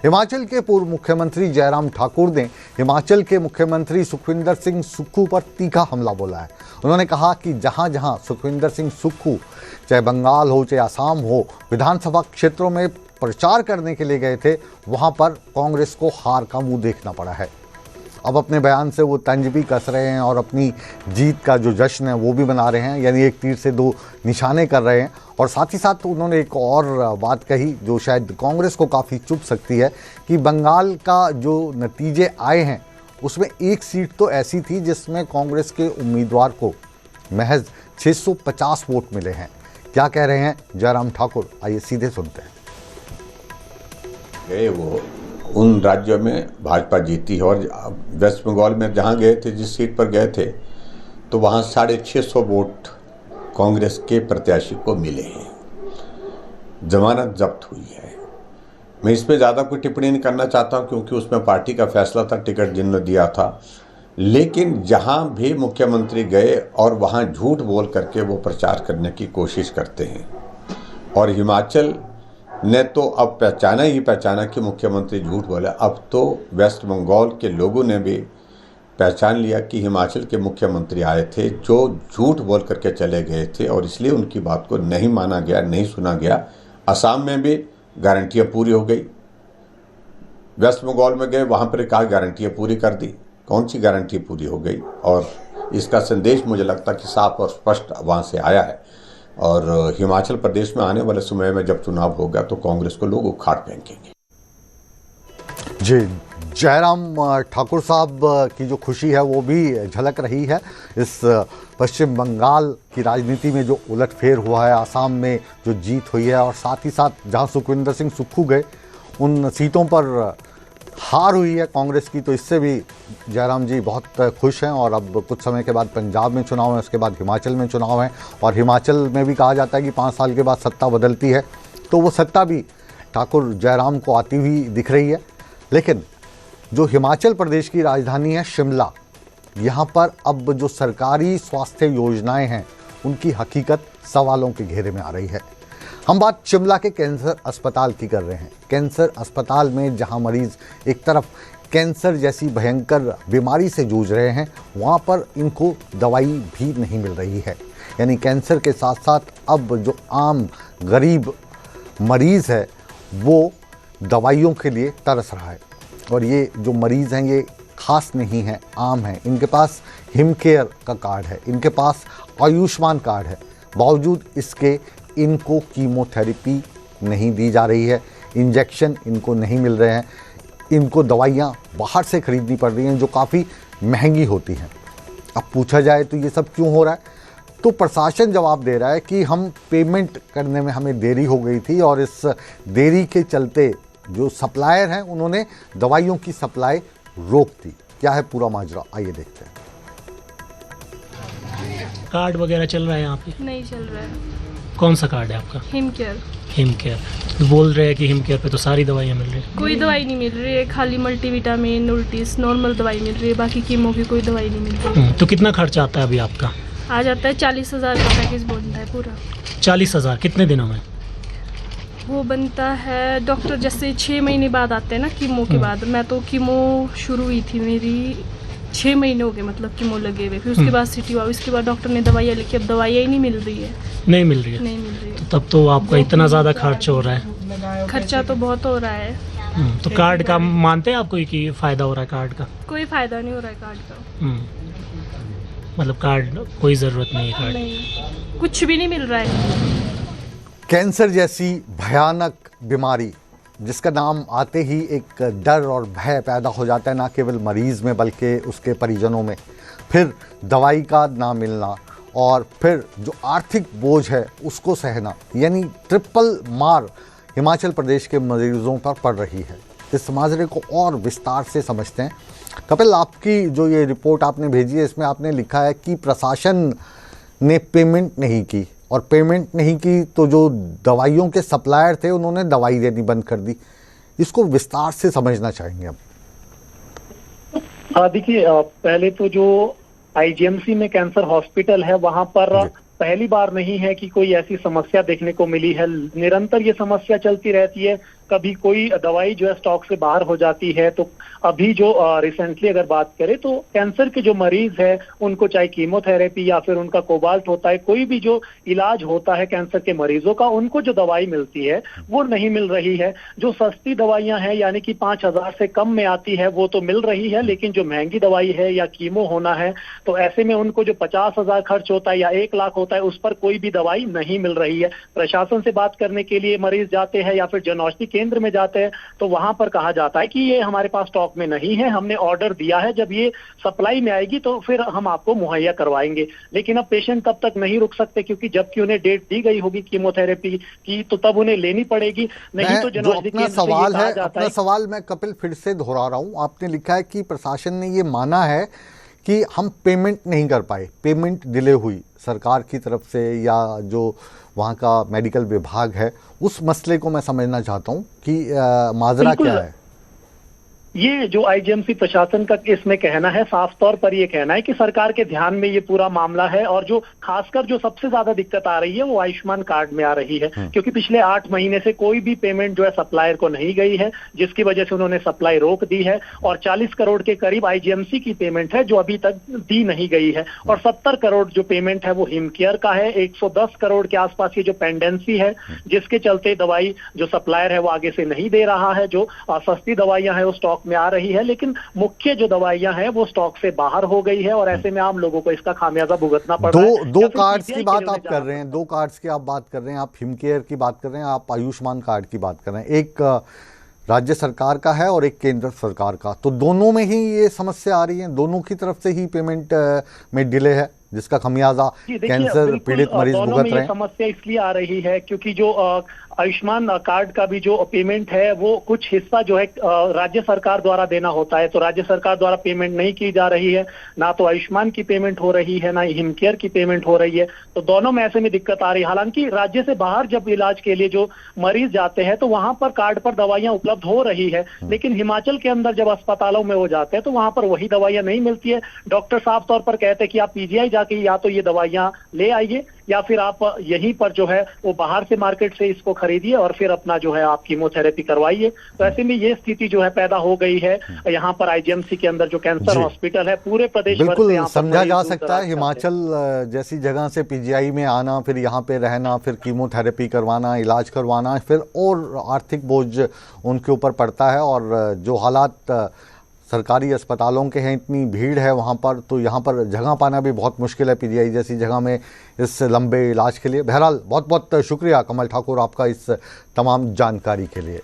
हिमाचल के पूर्व मुख्यमंत्री जयराम ठाकुर ने हिमाचल के मुख्यमंत्री सुखविंदर सिंह सुक्खू पर तीखा हमला बोला है। उन्होंने कहा कि जहां जहां सुखविंदर सिंह सुक्खू, चाहे बंगाल हो चाहे आसाम हो, विधानसभा क्षेत्रों में प्रचार करने के लिए गए थे, वहां पर कांग्रेस को हार का मुंह देखना पड़ा है। अब अपने बयान से वो तंज भी कस रहे हैं और अपनी जीत का जो जश्न है वो भी मना रहे हैं, यानी एक तीर से दो निशाने कर रहे हैं। और साथ ही साथ उन्होंने एक और बात कही जो शायद कांग्रेस को काफ़ी चुभ सकती है कि बंगाल का जो नतीजे आए हैं उसमें एक सीट तो ऐसी थी जिसमें कांग्रेस के उम्मीदवार को महज 650 वोट मिले हैं। क्या कह रहे हैं जयराम ठाकुर, आइए सीधे सुनते हैं। वो उन राज्यों में भाजपा जीती है और वेस्ट बंगाल में जहाँ गए थे, जिस सीट पर गए थे, तो वहाँ 650 वोट कांग्रेस के प्रत्याशी को मिले हैं। जमानत जब्त हुई है। मैं इसमें ज़्यादा कोई टिप्पणी नहीं करना चाहता हूँ क्योंकि उसमें पार्टी का फैसला था, टिकट जिन्होंने दिया था। लेकिन जहाँ भी मुख्यमंत्री गए और वहाँ झूठ बोल करके वो प्रचार करने की कोशिश करते हैं, और हिमाचल ने तो अब पहचाना कि मुख्यमंत्री झूठ बोला। अब तो वेस्ट बंगाल के लोगों ने भी पहचान लिया कि हिमाचल के मुख्यमंत्री आए थे जो झूठ बोल करके चले गए थे और इसलिए उनकी बात को नहीं माना गया, नहीं सुना गया। असम में भी गारंटियाँ पूरी हो गई, वेस्ट बंगाल में गए वहाँ पर कहा गारंटियाँ पूरी कर दी, कौन सी गारंटी पूरी हो गई। और इसका संदेश मुझे लगता कि साफ और स्पष्ट वहाँ से आया है। और हिमाचल प्रदेश में आने वाले समय में जब चुनाव होगा तो कांग्रेस को लोग उखाड़ फेंकेंगे। जी, जयराम ठाकुर साहब की जो खुशी है वो भी झलक रही है इस पश्चिम बंगाल की राजनीति में जो उलटफेर हुआ है, आसाम में जो जीत हुई है, और साथ ही साथ जहां सुखविंदर सिंह सुक्खू गए उन सीटों पर हार हुई है कांग्रेस की, तो इससे भी जयराम जी बहुत खुश हैं। और अब कुछ समय के बाद पंजाब में चुनाव है, उसके बाद हिमाचल में चुनाव है, और हिमाचल में भी कहा जाता है कि 5 साल के बाद सत्ता बदलती है, तो वो सत्ता भी ठाकुर जयराम को आती हुई दिख रही है। लेकिन जो हिमाचल प्रदेश की राजधानी है शिमला, यहाँ पर अब जो सरकारी स्वास्थ्य योजनाएं हैं उनकी हकीकत सवालों के घेरे में आ रही है। हम बात शिमला के कैंसर अस्पताल की कर रहे हैं। कैंसर अस्पताल में जहां मरीज एक तरफ कैंसर जैसी भयंकर बीमारी से जूझ रहे हैं, वहां पर इनको दवाई भी नहीं मिल रही है। यानी कैंसर के साथ साथ अब जो आम गरीब मरीज़ है वो दवाइयों के लिए तरस रहा है। और ये जो मरीज़ हैं ये खास नहीं है, आम है। इनके पास हिमकेयर का कार्ड है, इनके पास आयुष्मान कार्ड है, बावजूद इसके इनको कीमोथेरेपी नहीं दी जा रही है, इंजेक्शन इनको नहीं मिल रहे हैं, इनको दवाइयाँ बाहर से खरीदनी पड़ रही हैं जो काफ़ी महंगी होती हैं। अब पूछा जाए तो ये सब क्यों हो रहा है, तो प्रशासन जवाब दे रहा है कि हम पेमेंट करने में हमें देरी हो गई थी और इस देरी के चलते जो सप्लायर हैं उन्होंने दवाइयों की सप्लाई रोक दी। क्या है पूरा माजरा, आइए देखते हैं। कार्ड वगैरह चल रहा है यहाँ पे? नहीं चल रहा है। कौन सा कार्ड है आपका? हिमकेयर। हिमकेयर बोल रहे हैं कि हिमकेयर पे तो सारी दवाइयाँ मिल रही है। कोई दवाई नहीं मिल रही है, खाली मल्टीविटामिन, उल्टीस, नॉर्मल दवाई मिल रही है, बाकी कीमो की कोई दवाई नहीं मिल रही है। तो कितना खर्चा आता है अभी आपका? आ जाता है 40,000 का पैकेज बनता है पूरा। 40,000 कितने दिनों में? वो बनता है डॉक्टर जैसे 6 महीने बाद आते हैं ना कीमो के बाद। मैं तो कीमो शुरू हुई थी मेरी 6 महीने हो गए, मतलब कीमो लगे हुए, फिर उसके बाद सिटी हुआ, उसके बाद डॉक्टर ने दवाइयाँ लिखी, अब दवाइयाँ ही नहीं मिल रही है। नहीं मिल रही है? नहीं मिल रही है। तो तब तो आपका इतना ज़्यादा खर्च हो रहा है। खर्चा तो बहुत हो रहा है। तो कार्ड का मानते हैं आप कोई कि फ़ायदा हो रहा है कार्ड का? कोई फ़ायदा नहीं हो रहा है कार्ड का। मतलब कार्ड कोई ज़रूरत नहीं है कार्ड? नहीं, कुछ भी नहीं मिल रहा है। कैंसर जैसी भयानक बीमारी जिसका नाम आते ही एक डर और भय पैदा हो जाता है, ना केवल मरीज़ में बल्कि उसके परिजनों में। फिर दवाई का ना मिलना और फिर जो आर्थिक बोझ है उसको सहना, यानी ट्रिपल मार हिमाचल प्रदेश के मरीजों पर पड़ रही है। इस माजरे को और विस्तार से समझते हैं। कपिल, आपकी जो ये रिपोर्ट आपने भेजी है इसमें आपने लिखा है कि प्रशासन ने पेमेंट नहीं की, और पेमेंट नहीं की तो जो दवाइयों के सप्लायर थे उन्होंने दवाई देनी बंद कर दी। इसको विस्तार से समझना चाहेंगे अब। देखिए, पहले तो जो आईजीएमसी में कैंसर हॉस्पिटल है वहां पर पहली बार नहीं है कि कोई ऐसी समस्या देखने को मिली है। निरंतर ये समस्या चलती रहती है। कभी कोई दवाई जो है स्टॉक से बाहर हो जाती है। तो अभी जो रिसेंटली अगर बात करें तो कैंसर के जो मरीज है उनको चाहे कीमोथेरेपी या फिर उनका कोबाल्ट होता है, कोई भी जो इलाज होता है कैंसर के मरीजों का, उनको जो दवाई मिलती है वो नहीं मिल रही है। जो सस्ती दवाइयां हैं यानी कि 5,000 से कम में आती है वो तो मिल रही है, लेकिन जो महंगी दवाई है या कीमो होना है तो ऐसे में उनको जो 50,000 खर्च होता है या 1 लाख होता है उस पर कोई भी दवाई नहीं मिल रही है। प्रशासन से बात करने के लिए मरीज जाते हैं या फिर जन औषधि केंद्र में जाते हैं तो वहां पर कहा जाता है कि ये हमारे पास स्टॉक में नहीं है, हमने ऑर्डर दिया है, जब ये सप्लाई में आएगी तो फिर हम आपको मुहैया करवाएंगे। लेकिन अब पेशेंट तब तक नहीं रुक सकते क्योंकि जबकि उन्हें डेट दी गई होगी कीमोथेरेपी की तो तब उन्हें लेनी पड़ेगी, नहीं तो जन औषधि केंद्र से ये कहा जाता है। सवाल मैं कपिल फिर से दोहरा रहा हूं, आपने लिखा है कि प्रशासन ने ये माना है कि हम पेमेंट नहीं कर पाए, पेमेंट डिले हुई सरकार की तरफ से या जो वहाँ का मेडिकल विभाग है, उस मसले को मैं समझना चाहता हूँ कि माजरा क्या है। ये जो आईजीएमसी प्रशासन का इसमें कहना है, साफ तौर पर ये कहना है कि सरकार के ध्यान में ये पूरा मामला है और जो खासकर जो सबसे ज्यादा दिक्कत आ रही है वो आयुष्मान कार्ड में आ रही है, क्योंकि पिछले 8 महीने से कोई भी पेमेंट जो है सप्लायर को नहीं गई है, जिसकी वजह से उन्होंने सप्लाई रोक दी है और 40 करोड़ के करीब आईजीएमसी की पेमेंट है जो अभी तक दी नहीं गई है और 70 करोड़ जो पेमेंट है वो हिमकेयर का है। 110 करोड़ के आसपास की जो पेंडेंसी है जिसके चलते दवाई जो सप्लायर है वो आगे से नहीं दे रहा है। जो सस्ती दवाइयां है वो स्टॉक में आ रही है, लेकिन मुख्य जो दवाइयां हैं वो स्टॉक से बाहर हो गई है और ऐसे में आम लोगों को इसका खामियाजा भुगतना पड़ रहा है। दो कार्ड्स की बात आप कर रहे हैं, 2 कार्ड्स की आप बात कर रहे हैं, आप हिमकेयर की बात कर रहे हैं, आप आयुष्मान कार्ड की बात कर रहे हैं। एक राज्य सरकार का है और एक केंद्र सरकार का, तो दोनों में ही ये समस्या आ रही है, दोनों की तरफ से ही पेमेंट में डिले है जिसका खमियाजा कैंसर पीड़ित मरीज भुगत रहे हैं। समस्या इसलिए आ रही है क्योंकि जो आयुष्मान कार्ड का भी जो पेमेंट है वो कुछ हिस्सा जो है राज्य सरकार द्वारा देना होता है, तो राज्य सरकार द्वारा पेमेंट नहीं की जा रही है, ना तो आयुष्मान की पेमेंट हो रही है ना हिमकेयर की पेमेंट हो रही है, तो दोनों में ऐसे में दिक्कत आ रही है। हालांकि राज्य से बाहर जब इलाज के लिए जो मरीज जाते हैं तो वहां पर कार्ड पर दवाइयां उपलब्ध हो रही है, लेकिन हिमाचल के अंदर जब अस्पतालों में वो जाते हैं तो वहां पर वही दवाइयां नहीं मिलती है। डॉक्टर साफ तौर पर कहते हैं कि आप पीजीआई जाके या तो ये दवाइयां ले आइए या फिर आप यहीं पर जो है वो बाहर से मार्केट से इसको खरीदिए और फिर अपना जो है आप कीमोथेरेपी करवाइए। तो ऐसे में ये स्थिति जो है पैदा हो गई है यहाँ पर आईजीएमसी के अंदर जो कैंसर हॉस्पिटल है पूरे प्रदेश भर से। बिल्कुल समझा जा सकता है, हिमाचल जैसी जगह से पीजीआई में आना, फिर यहाँ पे रहना, फिर कीमोथेरेपी करवाना, इलाज करवाना, फिर और आर्थिक बोझ उनके ऊपर पड़ता है। और जो हालात सरकारी अस्पतालों के हैं, इतनी भीड़ है वहाँ पर, तो यहाँ पर जगह पाना भी बहुत मुश्किल है पीजीआई जैसी जगह में इस लंबे इलाज के लिए। बहरहाल बहुत बहुत शुक्रिया कमल ठाकुर आपका इस तमाम जानकारी के लिए।